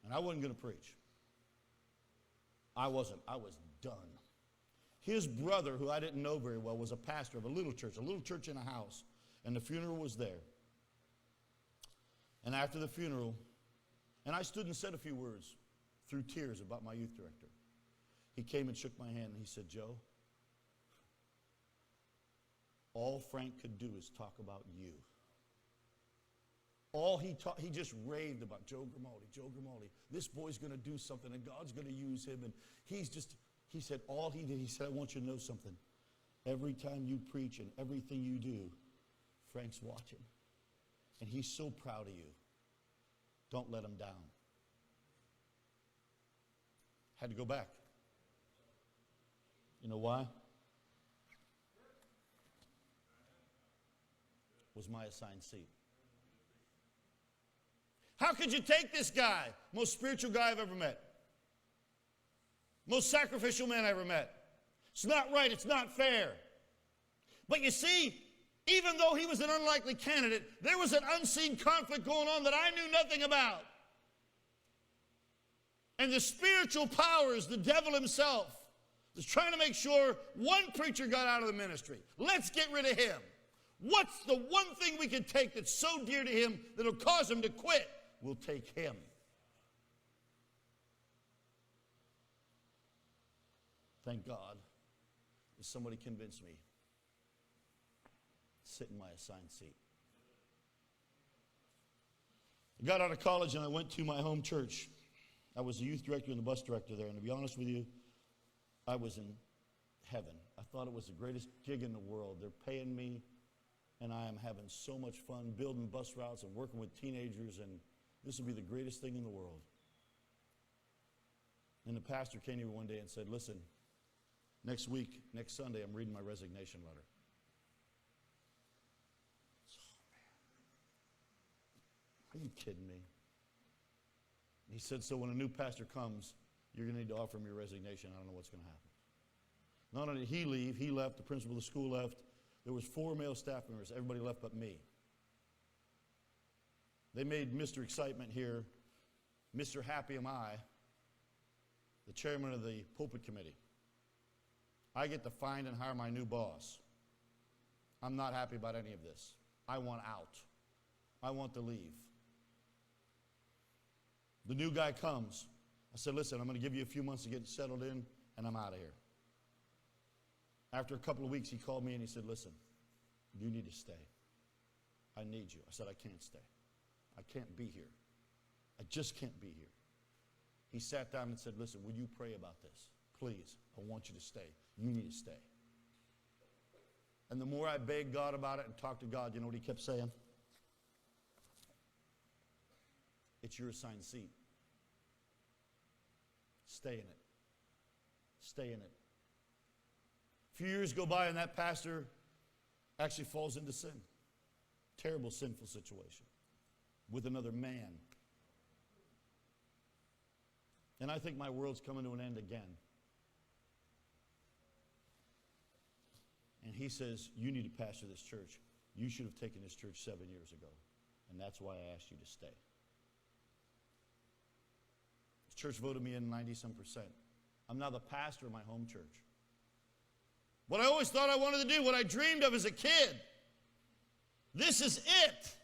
And I wasn't going to preach. I wasn't. I was done. His brother, who I didn't know very well, was a pastor of a little church in a house. And the funeral was there. And after the funeral, and I stood and said a few words through tears about my youth director. He came and shook my hand and he said, Joe, all Frank could do is talk about you. He just raved about Joe Grimaldi, Joe Grimaldi. This boy's going to do something, and God's going to use him. And he said, all he did, he said, I want you to know something. Every time you preach and everything you do, Frank's watching. And he's so proud of you. Don't let him down. Had to go back. You know why? Was my assigned seat. How could you take this guy, most spiritual guy I've ever met, most sacrificial man I ever met? It's not right, it's not fair. But you see, even though he was an unlikely candidate, there was an unseen conflict going on that I knew nothing about. And the spiritual powers, the devil himself, was trying to make sure one preacher got out of the ministry. Let's get rid of him. What's the one thing we can take that's so dear to him that will cause him to quit? We'll take him. Thank God that somebody convinced me to sit in my assigned seat. I got out of college and I went to my home church. I was the youth director and the bus director there, and to be honest with you, I was in heaven. I thought it was the greatest gig in the world. They're paying me, and I am having so much fun building bus routes and working with teenagers, and this will be the greatest thing in the world. And the pastor came to me one day and said, listen, next week, next Sunday, I'm reading my resignation letter. Oh, man. Are you kidding me? He said, so when a new pastor comes, you're going to need to offer him your resignation. I don't know what's going to happen. Not only did he leave, he left, the principal of the school left. There was 4 male staff members. Everybody left but me. They made Mr. Excitement here, Mr. Happy Am I, the chairman of the pulpit committee. I get to find and hire my new boss. I'm not happy about any of this. I want out. I want to leave. The new guy comes. I said, listen, I'm going to give you a few months to get settled in, and I'm out of here. After a couple of weeks, he called me and he said, listen, you need to stay. I need you. I said, I can't stay. I can't be here. I just can't be here. He sat down and said, listen, would you pray about this? Please, I want you to stay. You need to stay. And the more I begged God about it and talked to God, you know what he kept saying? It's your assigned seat. Stay in it. Stay in it. A few years go by and that pastor actually falls into sin. Terrible sinful situation with another man. And I think my world's coming to an end again. And he says, you need to pastor this church. You should have taken this church 7 years ago. And that's why I asked you to stay. The church voted me in 90-some%. I'm now the pastor of my home church. What I always thought I wanted to do, what I dreamed of as a kid. This is it.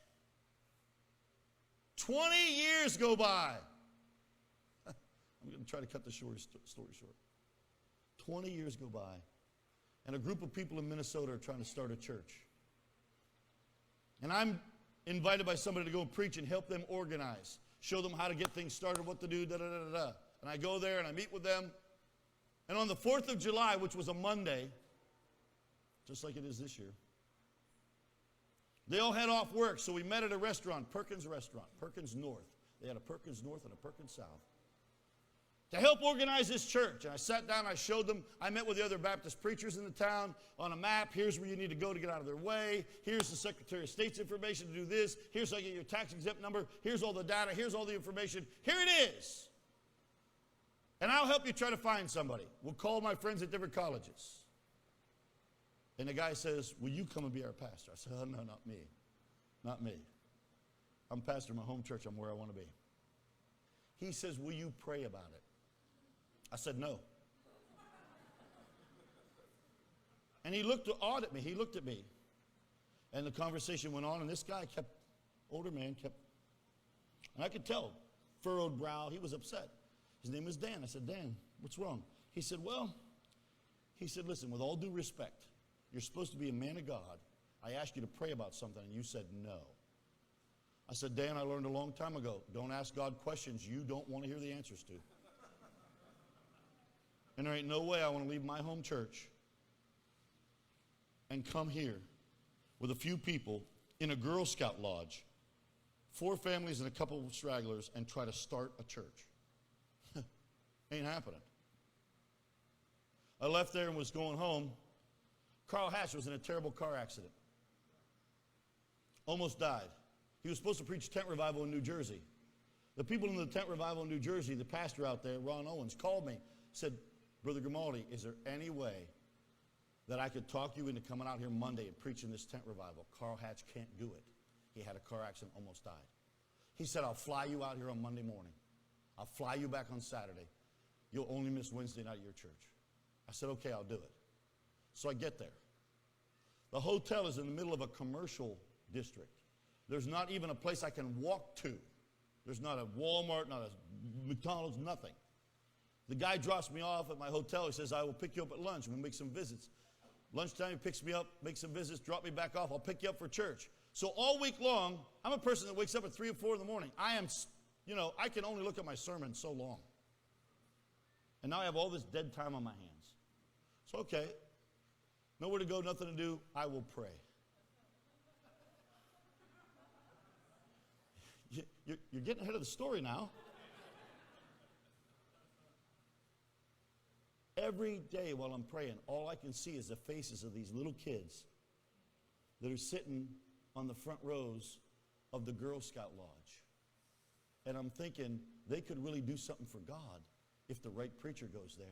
20 years go by. I'm going to try to cut the story short. 20 years go by, and a group of people in Minnesota are trying to start a church. And I'm invited by somebody to go and preach and help them organize, show them how to get things started, what to do, da-da-da-da-da. And I go there and I meet with them. And on the 4th of July, which was a Monday, just like it is this year, they all had off work, so we met at a restaurant, Perkins Restaurant, Perkins North. They had a Perkins North and a Perkins South, to help organize this church. And I sat down, I showed them, I met with the other Baptist preachers in the town on a map. Here's where you need to go to get out of their way. Here's the Secretary of State's information to do this. Here's how you get your tax exempt number. Here's all the data. Here's all the information. Here it is. And I'll help you try to find somebody. We'll call my friends at different colleges. And the guy says, will you come and be our pastor? I said, oh, no, not me. Not me. I'm pastor of my home church. I'm where I want to be. He says, will you pray about it? I said, no. And he looked odd at me. He looked at me. And the conversation went on, and this guy kept, older man, kept, and I could tell, furrowed brow, he was upset. His name was Dan. I said, Dan, what's wrong? He said, well, listen, with all due respect, you're supposed to be a man of God. I asked you to pray about something, and you said no. I said, Dan, I learned a long time ago, don't ask God questions you don't want to hear the answers to. And there ain't no way I want to leave my home church and come here with a few people in a Girl Scout lodge, 4 families and a couple of stragglers, and try to start a church. Ain't happening. I left there and was going home. Carl Hatch was in a terrible car accident. Almost died. He was supposed to preach tent revival in New Jersey. The people in the tent revival in New Jersey, the pastor out there, Ron Owens, called me, said, Brother Grimaldi, is there any way that I could talk you into coming out here Monday and preaching this tent revival? Carl Hatch can't do it. He had a car accident, almost died. He said, I'll fly you out here on Monday morning. I'll fly you back on Saturday. You'll only miss Wednesday night at your church. I said, okay, I'll do it. So I get there. The hotel is in the middle of a commercial district. There's not even a place I can walk to. There's not a Walmart, not a McDonald's, nothing. The guy drops me off at my hotel. He says, I will pick you up at lunch. We'll make some visits. Lunchtime, he picks me up, makes some visits, drop me back off. I'll pick you up for church. So all week long, I'm a person that wakes up at 3 or 4 in the morning. I can only look at my sermon so long. And now I have all this dead time on my hands. So, okay, nowhere to go, nothing to do, I will pray. You're getting ahead of the story now. Every day while I'm praying, all I can see is the faces of these little kids that are sitting on the front rows of the Girl Scout Lodge. And I'm thinking, they could really do something for God if the right preacher goes there.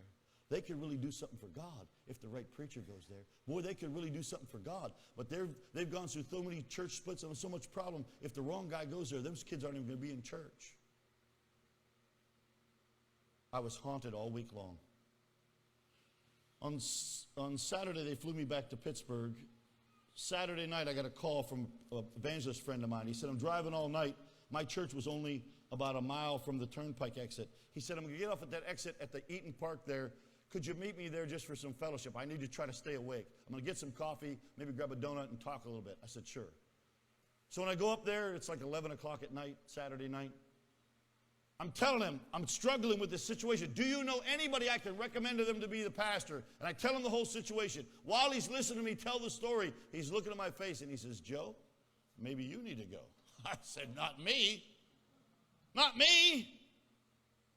They could really do something for God if the right preacher goes there. Boy, they could really do something for God. But they've gone through so many church splits and so much problem. If the wrong guy goes there, those kids aren't even going to be in church. I was haunted all week long. On Saturday, they flew me back to Pittsburgh. Saturday night, I got a call from an evangelist friend of mine. He said, I'm driving all night. My church was only about a mile from the Turnpike exit. He said, I'm going to get off at that exit at the Eaton Park there. Could you meet me there just for some fellowship? I need to try to stay awake. I'm going to get some coffee, maybe grab a donut and talk a little bit. I said, sure. So when I go up there, it's like 11 o'clock at night, Saturday night. I'm telling him, I'm struggling with this situation. Do you know anybody I can recommend to them to be the pastor? And I tell him the whole situation. While he's listening to me tell the story, he's looking at my face and he says, Joe, maybe you need to go. I said, not me. Not me.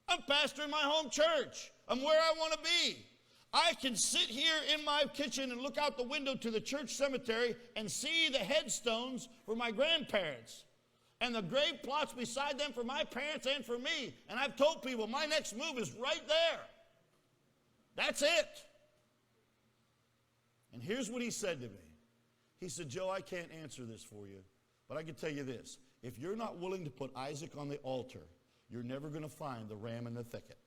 I'm pastoring my home church. I'm where I want to be. I can sit here in my kitchen and look out the window to the church cemetery and see the headstones for my grandparents and the grave plots beside them for my parents and for me. And I've told people my next move is right there. That's it. And here's what he said to me. He said, Joe, I can't answer this for you, but I can tell you this. If you're not willing to put Isaac on the altar, you're never going to find the ram in the thicket.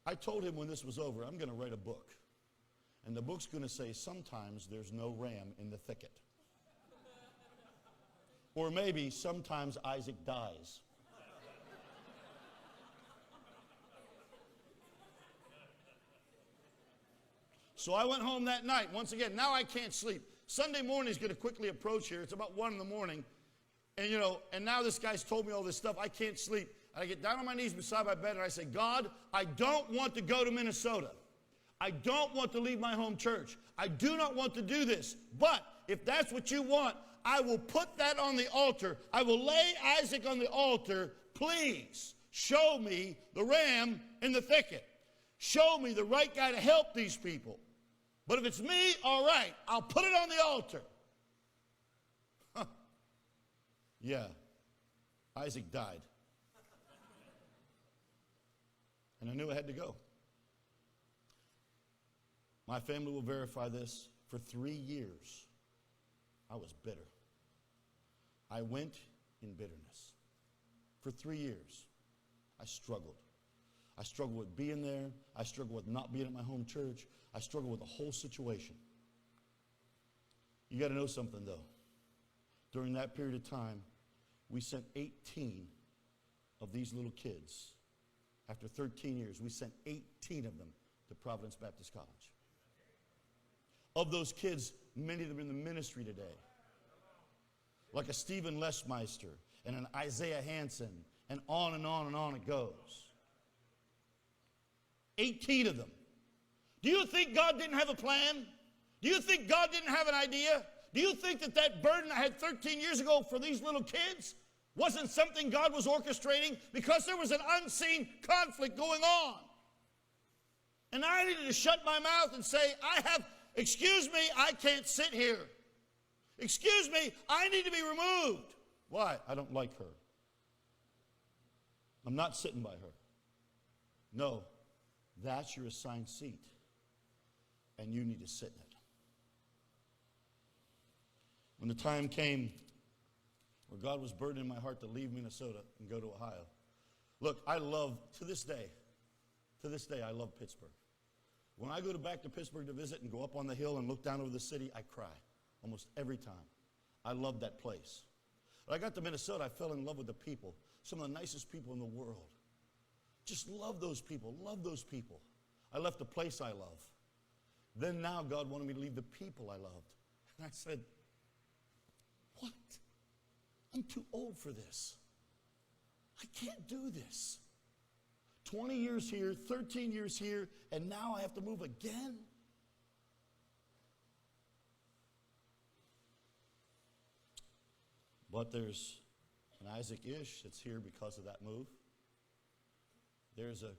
I told him when this was over, I'm going to write a book. And the book's going to say, sometimes there's no ram in the thicket. Or maybe sometimes Isaac dies. So I went home that night. Once again, now I can't sleep. Sunday morning is going to quickly approach here. It's about 1 in the morning. And now this guy's told me all this stuff. I can't sleep. And I get down on my knees beside my bed and I say, God, I don't want to go to Minnesota. I don't want to leave my home church. I do not want to do this. But if that's what you want, I will put that on the altar. I will lay Isaac on the altar. Please show me the ram in the thicket. Show me the right guy to help these people. But if it's me, all right, I'll put it on the altar. Huh. Yeah, Isaac died. And I knew I had to go. My family will verify this. For 3 years, I was bitter. I went in bitterness. For 3 years, I struggled. I struggled with being there. I struggled with not being at my home church. I struggled with the whole situation. You got to know something, though. During that period of time, we sent 18 of these little kids. After 13 years, we sent 18 of them to Providence Baptist College. Of those kids, many of them are in the ministry today. like a Stephen Lesmeister and an Isaiah Hansen, and on and on and on it goes. 18 of them. Do you think God didn't have a plan? Do you think God didn't have an idea? Do you think that that burden I had 13 years ago for these little kids wasn't something God was orchestrating? Because there was an unseen conflict going on. And I needed to shut my mouth and say, excuse me, I can't sit here. Excuse me, I need to be removed. Why? I don't like her. I'm not sitting by her. No, that's your assigned seat. And you need to sit in it. When the time came where God was burdening my heart to leave Minnesota and go to Ohio. Look, to this day, I love Pittsburgh. When I go back to Pittsburgh to visit and go up on the hill and look down over the city, I cry almost every time. I love that place. When I got to Minnesota, I fell in love with the people. Some of the nicest people in the world. Just love those people, love those people. I left the place I love. Then now God wanted me to leave the people I loved. And I said, what? I'm too old for this. I can't do this. 20 years here, 13 years here, and now I have to move again? But there's an Isaac Ish that's here because of that move. There's a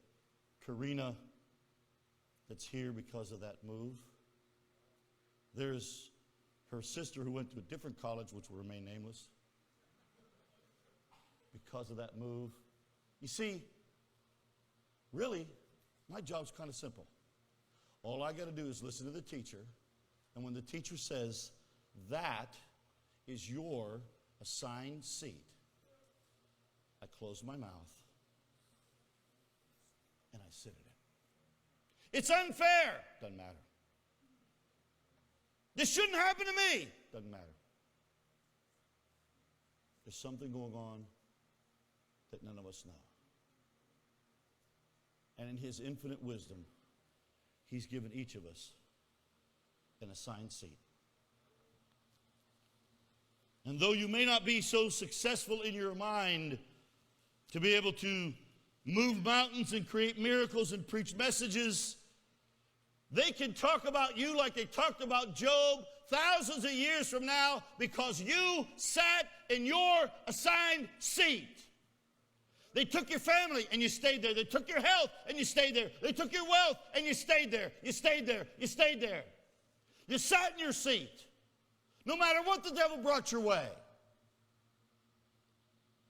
Karina that's here because of that move. There's her sister who went to a different college, which will remain nameless, because of that move. You see, really, my job's kind of simple. All I got to do is listen to the teacher, and when the teacher says, that is your assigned seat, I close my mouth and I sit in it. It's unfair. Doesn't matter. This shouldn't happen to me. Doesn't matter. There's something going on that none of us know. And in his infinite wisdom, he's given each of us an assigned seat. And though you may not be so successful in your mind to be able to move mountains and create miracles and preach messages, they can talk about you like they talked about Job thousands of years from now because you sat in your assigned seat. They took your family and you stayed there. They took your health and you stayed there. They took your wealth and you stayed there. You stayed there. You stayed there. You sat in your seat. No matter what the devil brought your way.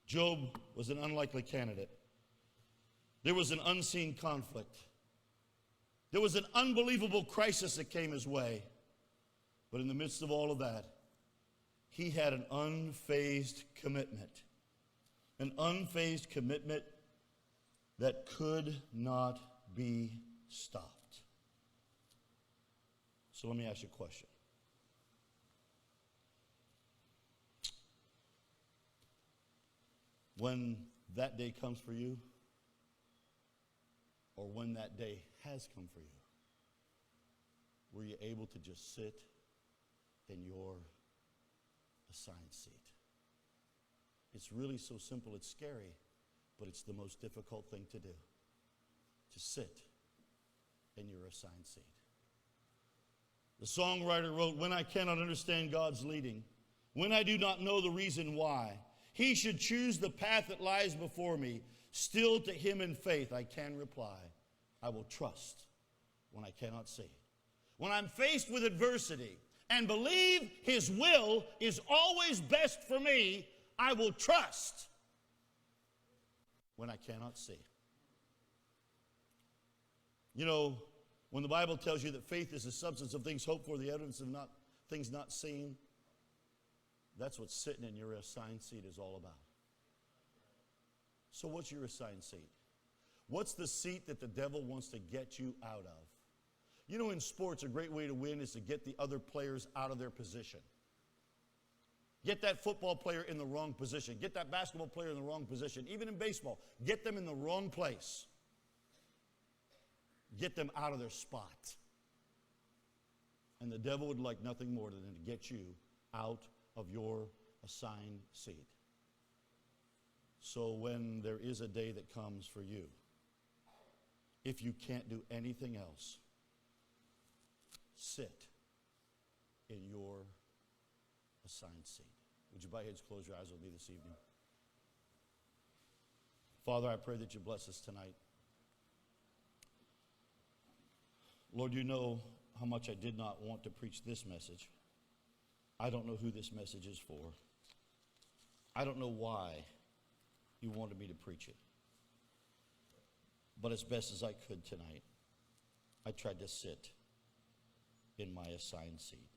Job was an unlikely candidate. There was an unseen conflict. There was an unbelievable crisis that came his way. But in the midst of all of that, he had an unfazed commitment. An unfazed commitment that could not be stopped. So let me ask you a question. When that day comes for you, or when that day has come for you, were you able to just sit in your assigned seat? It's really so simple, it's scary, but it's the most difficult thing to do. To sit in your assigned seat. The songwriter wrote, when I cannot understand God's leading, when I do not know the reason why, he should choose the path that lies before me. Still to him in faith I can reply, I will trust when I cannot see. When I'm faced with adversity and believe his will is always best for me, I will trust when I cannot see. You know, when the Bible tells you that faith is the substance of things hoped for, the evidence of things not seen, that's what sitting in your assigned seat is all about. So what's your assigned seat? What's the seat that the devil wants to get you out of? You know, in sports, a great way to win is to get the other players out of their position. Get that football player in the wrong position. Get that basketball player in the wrong position. Even in baseball, get them in the wrong place. Get them out of their spot. And the devil would like nothing more than to get you out of your assigned seat. So when there is a day that comes for you, if you can't do anything else, sit in your assigned seat. Would you bow your heads, close your eyes with me this evening? Father, I pray that you bless us tonight. Lord, you know how much I did not want to preach this message. I don't know who this message is for. I don't know why you wanted me to preach it. But as best as I could tonight, I tried to sit in my assigned seat.